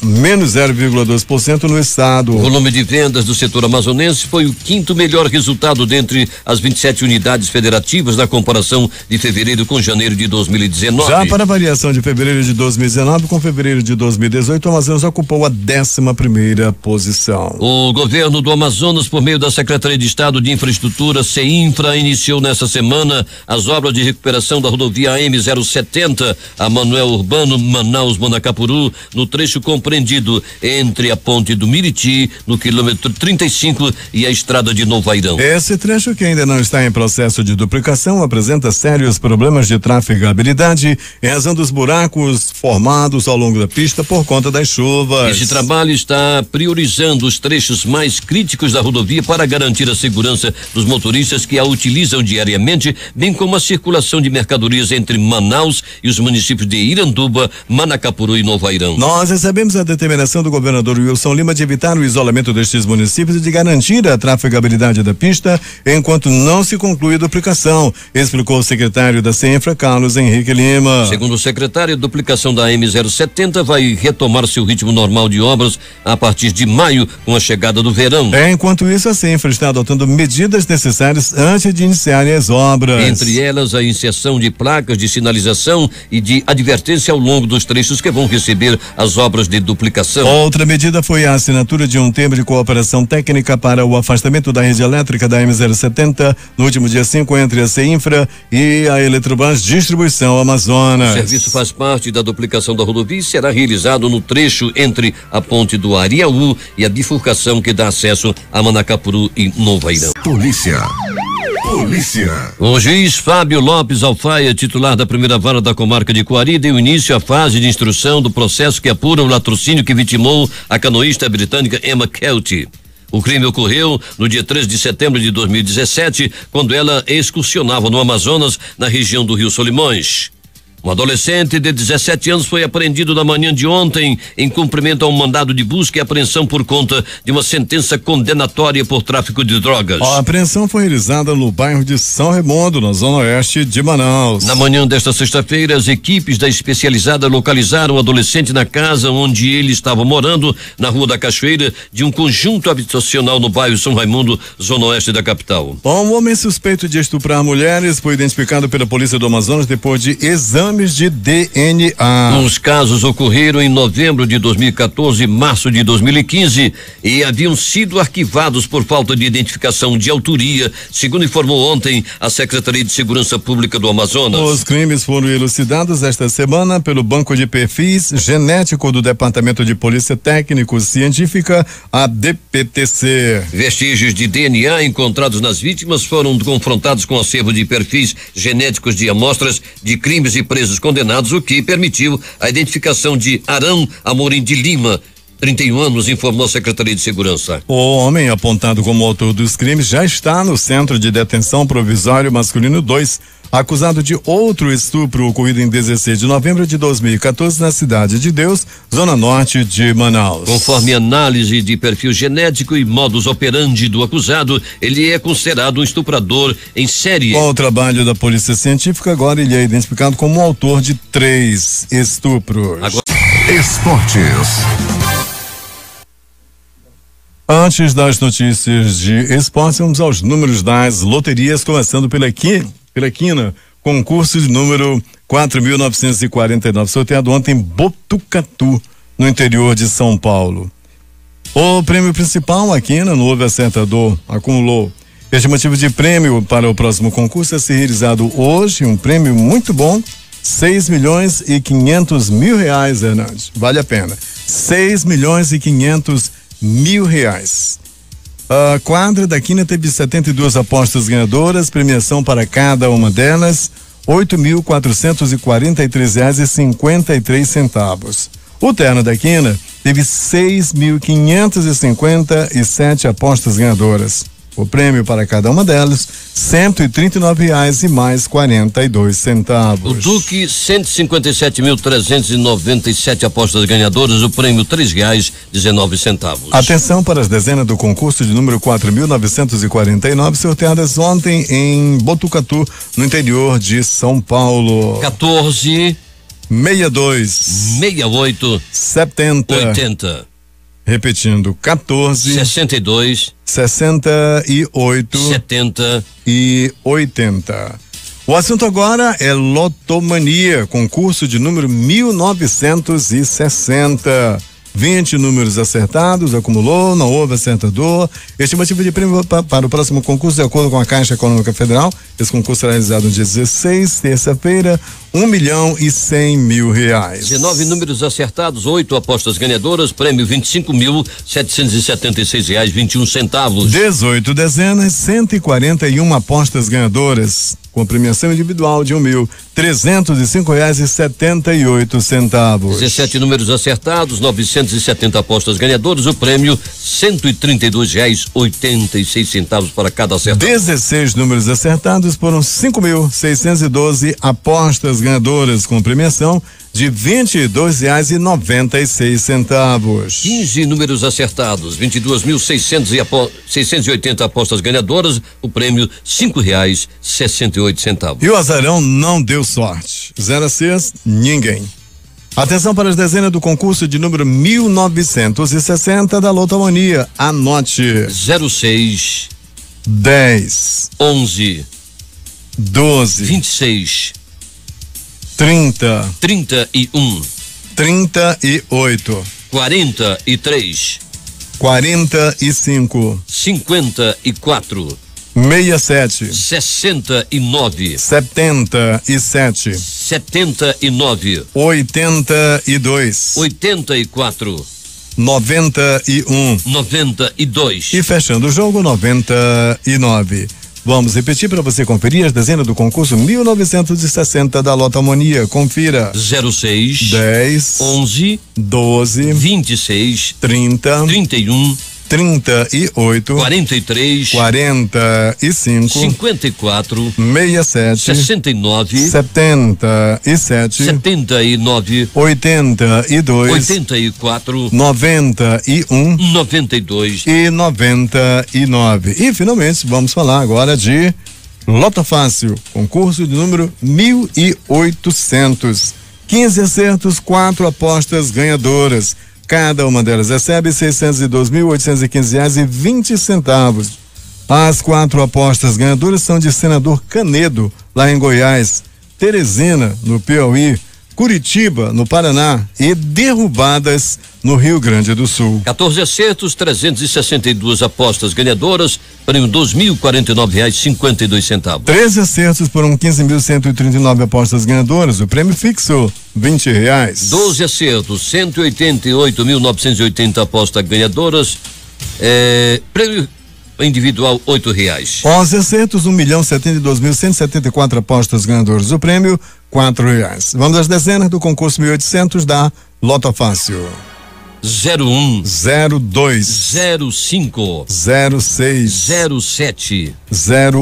menos 0,2% no estado. O volume de vendas do setor amazonense foi o 5º melhor resultado dentre as 27 unidades federativas na comparação de fevereiro com janeiro de 2019. Já para a variação de fevereiro de 2019 com fevereiro de 2018, o Amazonas ocupou a 11ª posição. O governo do Amazonas, por meio da Secretaria de Estado de Infraestrutura, CEINFRA, iniciou nesta semana as obras de recuperação da rodovia AM070, a Manuel Urbano, Manaus-Manacapuru, no trecho compreendido entre a ponte do Miriti, no quilômetro 35, e a estrada de Novairão. Esse trecho, que ainda não está em processo de duplicação, apresenta sérios problemas de trafegabilidade em razão dos buracos formados ao longo da pista por conta das chuvas. Esse trabalho está priorizando os trechos mais críticos da rodovia para garantir a segurança dos motoristas que a utilizam diariamente, bem como a circulação de mercadorias entre Manaus e os municípios de Iranduba, Manacapuru e Novairão. Nós Nós recebemos a determinação do governador Wilson Lima de evitar o isolamento destes municípios e de garantir a trafegabilidade da pista enquanto não se conclui a duplicação, explicou o secretário da CENFRA, Carlos Henrique Lima. Segundo o secretário, a duplicação da M070 vai retomar seu ritmo normal de obras a partir de maio, com a chegada do verão. Enquanto isso, a CENFRA está adotando medidas necessárias antes de iniciarem as obras. Entre elas, a inserção de placas de sinalização e de advertência ao longo dos trechos que vão receber as obras de duplicação. Outra medida foi a assinatura de um termo de cooperação técnica para o afastamento da rede elétrica da M070 no último dia 5 entre a CENFRA e a Eletrobras Distribuição Amazonas. O serviço faz parte da duplicação da rodovia e será realizado no trecho entre a ponte do Ariaú e a bifurcação que dá acesso a Manacapuru e Novo Airão. Polícia. O juiz Fábio Lopes Alfaia, titular da primeira vara da comarca de Coari, deu início à fase de instrução do processo que apura o latrocínio que vitimou a canoísta britânica Emma Kelty. O crime ocorreu no dia 3 de setembro de 2017, quando ela excursionava no Amazonas, na região do Rio Solimões. Um adolescente de 17 anos foi apreendido na manhã de ontem em cumprimento a um mandado de busca e apreensão por conta de uma sentença condenatória por tráfico de drogas. A apreensão foi realizada no bairro de São Raimundo, na zona oeste de Manaus. Na manhã desta sexta-feira, as equipes da especializada localizaram o adolescente na casa onde ele estava morando, na Rua da Cachoeira, de um conjunto habitacional no bairro São Raimundo, zona oeste da capital. Um homem suspeito de estuprar mulheres foi identificado pela Polícia do Amazonas depois de exames de DNA. Os casos ocorreram em novembro de 2014 e março de 2015 e haviam sido arquivados por falta de identificação de autoria, segundo informou ontem a Secretaria de Segurança Pública do Amazonas. Os crimes foram elucidados esta semana pelo Banco de Perfis Genético do Departamento de Polícia Técnico-Científica, a DPTC. Vestígios de DNA encontrados nas vítimas foram confrontados com acervo de perfis genéticos de amostras de crimes e presos condenados, o que permitiu a identificação de Arão Amorim de Lima, 31 anos, informou a Secretaria de Segurança. O homem apontado como autor dos crimes já está no Centro de Detenção Provisório Masculino 2, acusado de outro estupro ocorrido em 16 de novembro de 2014 na Cidade de Deus, zona norte de Manaus. Conforme análise de perfil genético e modus operandi do acusado, ele é considerado um estuprador em série. Com o trabalho da Polícia Científica, agora ele é identificado como autor de 3 estupros. Esportes. Antes das notícias de esporte, vamos aos números das loterias, começando pela quina, concurso de número 4.949, sorteado ontem em Botucatu, no interior de São Paulo. O prêmio principal, a quina, no Houve Acertador, acumulou estimativa de prêmio para o próximo concurso a ser realizado hoje, um prêmio muito bom, 6.500.000 reais, Hernandes, vale a pena, 6.500.000 reais. A quadra da quina teve 72 apostas ganhadoras, premiação para cada uma delas, R$8.443,53. O terno da quina teve 6.557 apostas ganhadoras. O prêmio para cada uma delas, R$139 e mais 42 centavos. O Duque, 157.397 apostas ganhadoras, o prêmio R$3,19. Atenção para as dezenas do concurso de número 4.949, sorteadas ontem em Botucatu, no interior de São Paulo. 14, 62, 68, 70, 80. Repetindo, 14, 62, 68, 70 e 80. O assunto agora é Lotomania, concurso de número 1960. 20 números acertados, acumulou, não houve acertador. Estimativa de prêmio para o próximo concurso, de acordo com a Caixa Econômica Federal. Esse concurso será realizado no dia 16, terça-feira, R$1.100.000. 19 números acertados, 8 apostas ganhadoras, prêmio R$25.776,21. 18 dezenas, 141 apostas ganhadoras, com premiação individual de R$1.305,78. 17 números acertados, 970 apostas ganhadoras, o prêmio R$132,86 para cada acertado. 16 números acertados, foram 5.612 apostas ganhadoras, com premiação de R$22,96. 15 números acertados, 22.680 apostas ganhadoras, o prêmio R$5,68. E o azarão não deu sorte. 0 a 6, ninguém. Atenção para as dezenas do concurso de número 1960 da Lotomania. Anote: 06, 10, 11, 12, 26, 30, 31, 38, 43, 45, 54, 67, 69, 77, 79, 82, 84, 91 92. e fechando o jogo 99. Vamos repetir para você conferir as dezenas do concurso 1960 da Lotomania. Confira: 06, 10, 11, 12, 26, 30, 31, 38, 43, 45, 54, 67, 69, 77, 79, 82, 84, 91 92 e 99. E finalmente vamos falar agora de Loto Fácil, concurso de número 1800. 15 acertos, 4 apostas ganhadoras. Cada uma delas recebe R$602.815,20. As 4 apostas ganhadoras são de Senador Canedo, lá em Goiás, Teresina, no Piauí, Curitiba, no Paraná e Derrubadas, no Rio Grande do Sul. 14 acertos, 362 apostas ganhadoras, prêmio R$2.049,52. 13 acertos foram 15.139 apostas ganhadoras, o prêmio fixo R$20. 12 acertos, 188.980 apostas ganhadoras, prêmio individual R$8. 11 acertos, 1.072.174 apostas ganhadoras, o prêmio R$4. Vamos às dezenas do concurso 1800 da Loto Fácil. 01, 02, 05, 06, 07,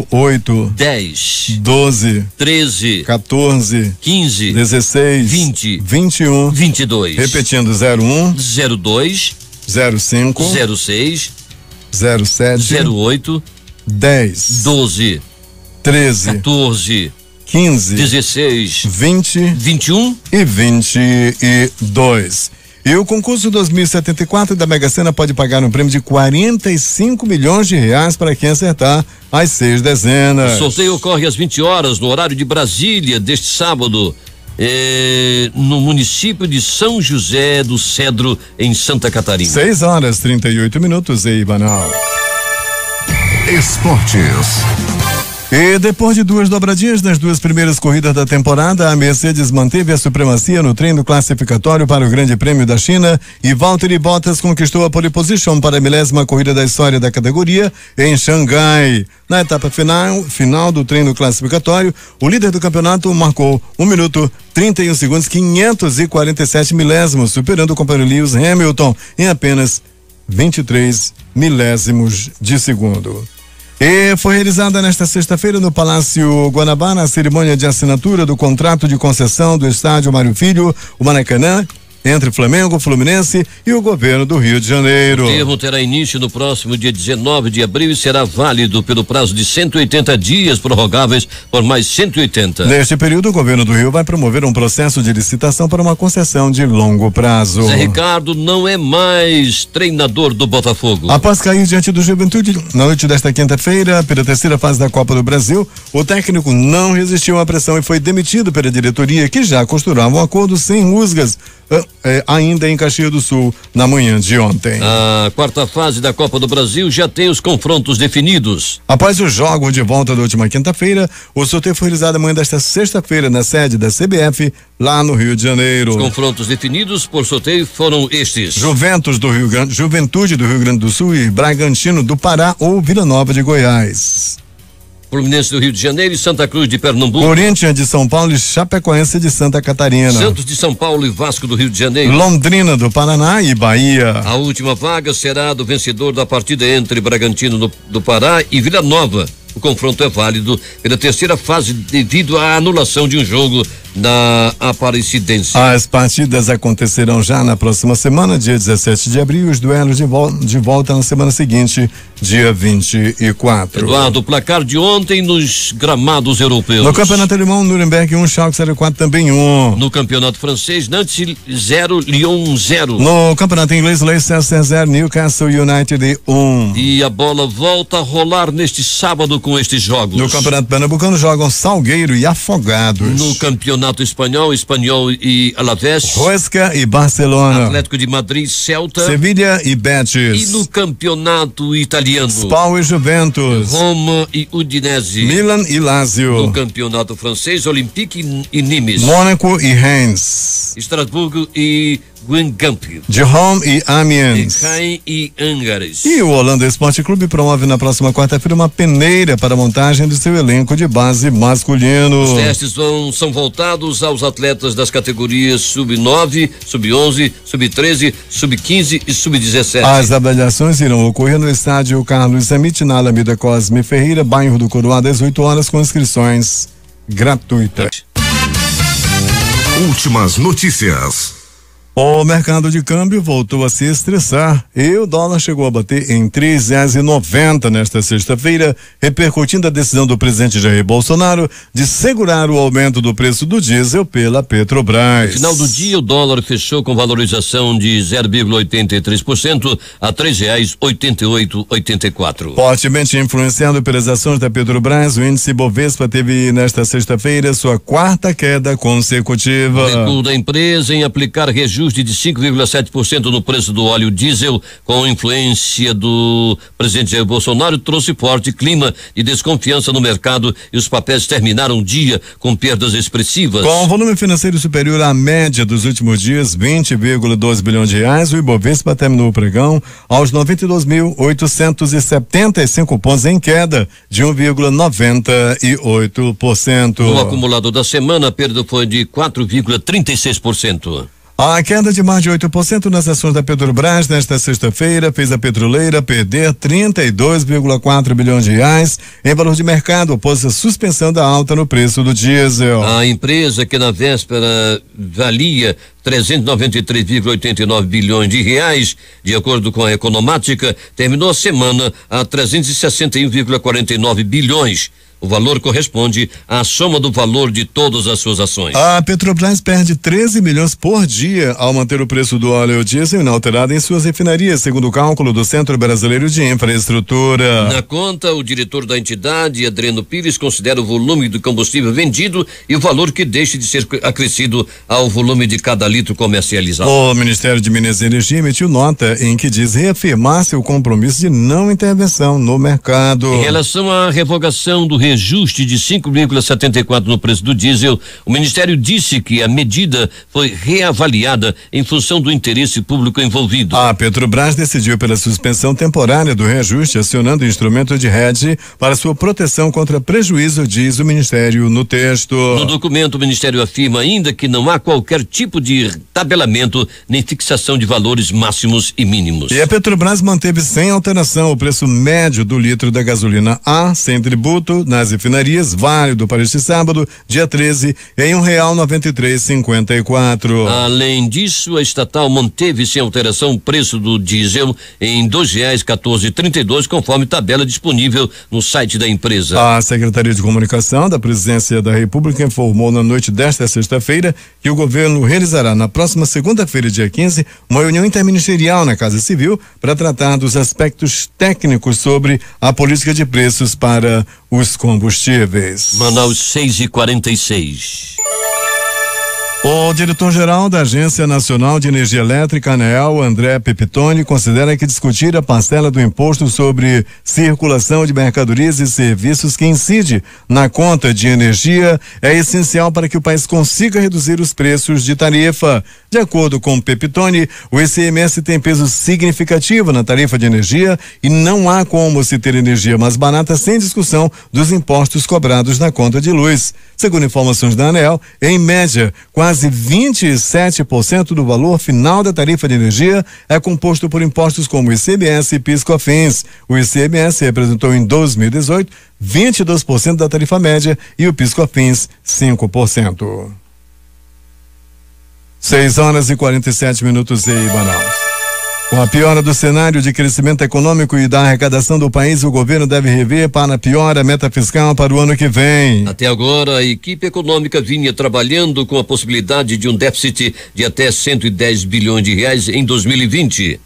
08, 10, 12, 13, 14, 15, 16, 20, 21, 22, repetindo 01, 02, 05, 06, 07, 08, 10, 12, 13, 14, 15, 16, 20 21 e 22. E o concurso 2074 da Mega Sena pode pagar um prêmio de R$45 milhões para quem acertar as 6 dezenas. O sorteio ocorre às 20 horas no horário de Brasília deste sábado, no município de São José do Cedro, em Santa Catarina. 6 horas 38 minutos em Banal. Esportes. E depois de 2 dobradinhas nas 2 primeiras corridas da temporada, a Mercedes manteve a supremacia no treino classificatório para o Grande Prêmio da China e Valtteri Bottas conquistou a pole position para a 10ª corrida da história da categoria em Xangai. Na etapa final do treino classificatório, o líder do campeonato marcou 1 minuto 31 segundos 547 milésimos, superando o companheiro Lewis Hamilton em apenas 23 milésimos de segundo. E foi realizada nesta sexta-feira no Palácio Guanabara a cerimônia de assinatura do contrato de concessão do estádio Mário Filho, o Maracanã, entre Flamengo, Fluminense e o governo do Rio de Janeiro. O termo terá início no próximo dia 19 de abril e será válido pelo prazo de 180 dias, prorrogáveis por mais 180. Neste período, o governo do Rio vai promover um processo de licitação para uma concessão de longo prazo. Zé Ricardo não é mais treinador do Botafogo. Após cair diante do Juventude na noite desta quinta-feira, pela 3ª fase da Copa do Brasil, o técnico não resistiu à pressão e foi demitido pela diretoria, que já costurava um acordo sem rusgas, ainda em Caxias do Sul, na manhã de ontem. A 4ª fase da Copa do Brasil já tem os confrontos definidos. Após o jogo de volta da última quinta-feira, o sorteio foi realizado amanhã desta sexta-feira na sede da CBF, lá no Rio de Janeiro. Os confrontos definidos por sorteio foram estes: Juventude do Rio Grande do Sul e Bragantino do Pará ou Vila Nova de Goiás. Fluminense do Rio de Janeiro e Santa Cruz de Pernambuco. Corinthians de São Paulo e Chapecoense de Santa Catarina. Santos de São Paulo e Vasco do Rio de Janeiro. Londrina do Paraná e Bahia. A última vaga será do vencedor da partida entre Bragantino do Pará e Vila Nova. O confronto é válido pela 3ª fase devido à anulação de um jogo na Aparecidense. As partidas acontecerão já na próxima semana, dia 17 de abril, os duelos de volta na semana seguinte, dia 24. Eduardo, o placar de ontem nos gramados europeus. No campeonato alemão, Nuremberg 1, Schalke 04 também 1. No campeonato francês, Nantes 0, Lyon 0. No campeonato inglês, Leicester 0, Newcastle United 1. E a bola volta a rolar neste sábado com estes jogos. No campeonato pernambucano jogam Salgueiro e Afogados. No campeonato espanhol, Espanhol e Alavés. Huesca e Barcelona. Atlético de Madrid, Celta. Sevilha e Betis. E no campeonato italiano, Spal e Juventus. Roma e Udinese. Milan e Lazio. No campeonato francês, Olympique e Nimes. Mônaco e Reims. Estrasburgo e Guingamp. Dijon e Amiens. Caen e Angares. E o Holanda Esporte Clube promove na próxima quarta-feira uma peneira para a montagem do seu elenco de base masculino. Os testes são voltados aos atletas das categorias sub-9, sub-11, sub-13, sub-15 e sub-17. As avaliações irão ocorrer no estádio Carlos Zamit, na Alameda Cosme Ferreira, bairro do Coroado, às 8 horas, com inscrições gratuitas. Últimas notícias. O mercado de câmbio voltou a se estressar e o dólar chegou a bater em R$3,90 nesta sexta-feira, repercutindo a decisão do presidente Jair Bolsonaro de segurar o aumento do preço do diesel pela Petrobras. No final do dia, o dólar fechou com valorização de 0,83% a R$3,8884. Fortemente influenciado pelas ações da Petrobras, o índice Bovespa teve nesta sexta-feira sua quarta queda consecutiva. O recuo da empresa em aplicar reajuste de 5,7% no preço do óleo diesel, com influência do presidente Jair Bolsonaro, trouxe forte clima de desconfiança no mercado e os papéis terminaram o dia com perdas expressivas. Com volume financeiro superior à média dos últimos dias, 20,2 bilhões de reais, o Ibovespa terminou o pregão aos 92.875 pontos, em queda de 1,98%. No acumulado da semana, a perda foi de 4,36%. A queda de mais de 8% nas ações da Petrobras nesta sexta-feira fez a petroleira perder 32,4 bilhões de reais em valor de mercado, após a suspensão da alta no preço do diesel. A empresa, que na véspera valia 393,89 bilhões de reais, de acordo com a Economática, terminou a semana a 361,49 bilhões. O valor corresponde à soma do valor de todas as suas ações. A Petrobras perde 13 milhões por dia ao manter o preço do óleo diesel inalterado em suas refinarias, segundo o cálculo do Centro Brasileiro de Infraestrutura. Na conta, o diretor da entidade, Adriano Pires, considera o volume do combustível vendido e o valor que deixe de ser acrescido ao volume de cada litro comercializado. O Ministério de Minas e Energia emitiu nota em que diz reafirmar seu compromisso de não intervenção no mercado. Em relação à revogação do reajuste de 5,74 no preço do diesel, o Ministério disse que a medida foi reavaliada em função do interesse público envolvido. A Petrobras decidiu pela suspensão temporária do reajuste, acionando o instrumento de hedge para sua proteção contra prejuízo, diz o Ministério no texto. No documento, o Ministério afirma ainda que não há qualquer tipo de tabelamento nem fixação de valores máximos e mínimos. E a Petrobras manteve sem alteração o preço médio do litro da gasolina A, sem tributo, nas refinarias, válido para este sábado, dia 13, em R$1,9354. Além disso, a estatal manteve sem alteração o preço do diesel em R$2,1432, conforme tabela disponível no site da empresa. A Secretaria de Comunicação da Presidência da República informou na noite desta sexta-feira que o governo realizará na próxima segunda-feira, dia 15, uma reunião interministerial na Casa Civil para tratar dos aspectos técnicos sobre a política de preços para os combustíveis. Manaus 6:46. O diretor-geral da Agência Nacional de Energia Elétrica, ANEEL, André Pepitone, considera que discutir a parcela do imposto sobre circulação de mercadorias e serviços que incide na conta de energia é essencial para que o país consiga reduzir os preços de tarifa. De acordo com Pepitone, o ICMS tem peso significativo na tarifa de energia e não há como se ter energia mais barata sem discussão dos impostos cobrados na conta de luz. Segundo informações da ANEEL, em média, quase 27% do valor final da tarifa de energia é composto por impostos como ICMS e PIS/COFINS. O ICMS representou em 2018 22% da tarifa média e o PIS/COFINS 5%. 6h47 em Manaus. Com a piora do cenário de crescimento econômico e da arrecadação do país, o governo deve rever para pior a meta fiscal para o ano que vem. Até agora, a equipe econômica vinha trabalhando com a possibilidade de um déficit de até 110 bilhões de reais em 2020.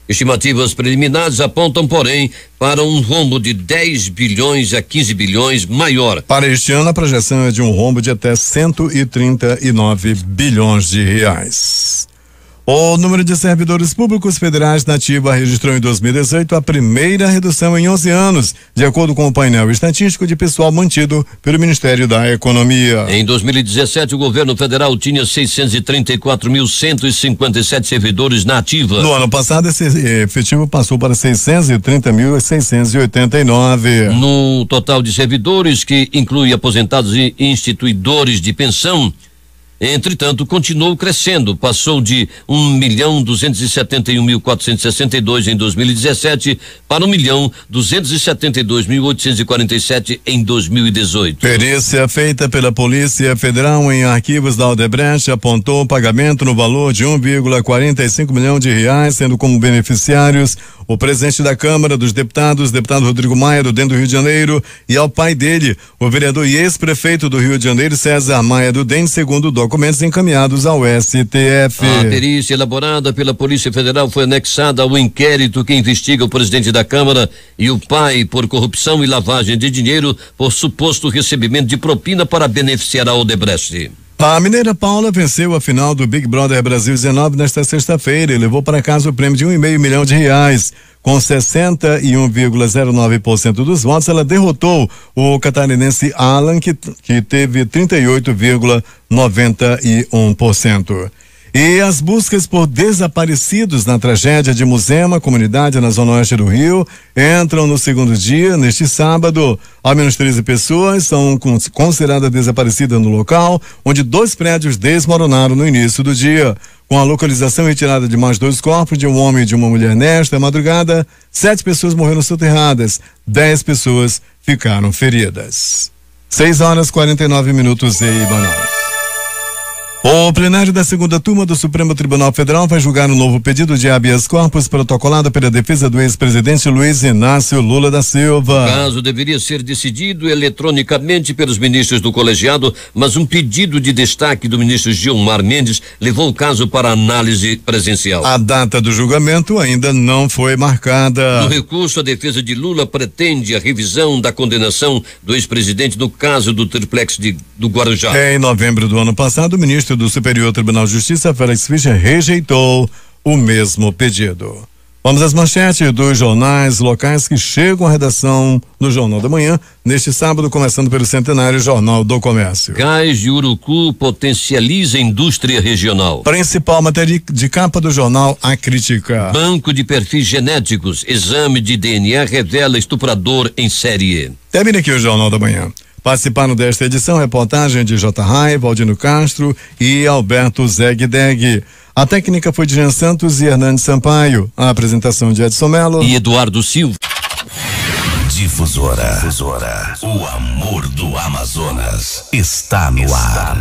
Estimativas preliminares apontam, porém, para um rombo de 10 bilhões a 15 bilhões maior. Para este ano, a projeção é de um rombo de até 139 bilhões de reais. O número de servidores públicos federais na ativa registrou em 2018 a primeira redução em 11 anos, de acordo com o painel estatístico de pessoal mantido pelo Ministério da Economia. Em 2017, o governo federal tinha 634.157 servidores na ativa. No ano passado, esse efetivo passou para 630.689. No total de servidores, que inclui aposentados e instituidores de pensão, entretanto, continuou crescendo, passou de 1.271.462 em 2017 para 1.272.847 em 2018. Perícia feita pela Polícia Federal em arquivos da Odebrecht apontou pagamento no valor de 1,45 milhão de reais, sendo como beneficiários o presidente da Câmara dos Deputados, deputado Rodrigo Maia, do DEM do Rio de Janeiro, e ao pai dele, o vereador e ex-prefeito do Rio de Janeiro, César Maia, do DEM, segundo documentos encaminhados ao STF. A perícia elaborada pela Polícia Federal foi anexada ao inquérito que investiga o presidente da Câmara e o pai por corrupção e lavagem de dinheiro por suposto recebimento de propina para beneficiar a Odebrecht. A mineira Paula venceu a final do Big Brother Brasil 19 nesta sexta-feira e levou para casa o prêmio de R$1,5 milhão. Com 61,09% dos votos, ela derrotou o catarinense Alan, que teve 38,91%. E as buscas por desaparecidos na tragédia de Muzema, comunidade na zona oeste do Rio, entram no segundo dia. Neste sábado, ao menos 13 pessoas são consideradas desaparecidas no local, onde 2 prédios desmoronaram no início do dia. Com a localização e retirada de mais 2 corpos, de um homem e de uma mulher nesta madrugada, 7 pessoas morreram soterradas, 10 pessoas ficaram feridas. 6h49 em Manaus. O plenário da segunda turma do Supremo Tribunal Federal vai julgar um novo pedido de habeas corpus protocolado pela defesa do ex-presidente Luiz Inácio Lula da Silva. O caso deveria ser decidido eletronicamente pelos ministros do colegiado, mas um pedido de destaque do ministro Gilmar Mendes levou o caso para análise presencial. A data do julgamento ainda não foi marcada. No recurso, a defesa de Lula pretende a revisão da condenação do ex-presidente no caso do triplex do Guarujá. Em novembro do ano passado, o ministro do Superior Tribunal de Justiça, Félix Fischer, rejeitou o mesmo pedido. Vamos às manchetes dos jornais locais que chegam à redação do Jornal da Manhã, neste sábado, começando pelo centenário Jornal do Comércio. Cais de Urucu potencializa a indústria regional. Principal matéria de capa do jornal, a crítica. Banco de perfis genéticos, exame de DNA revela estuprador em série. Termina aqui o Jornal da Manhã. Participaram desta edição reportagem de J. Raiva, Valdino Castro e Alberto Zegdeg. A técnica foi de Jean Santos e Hernandes Sampaio. A apresentação de Edson Mello e Eduardo Silva. Difusora. O amor do Amazonas está no ar.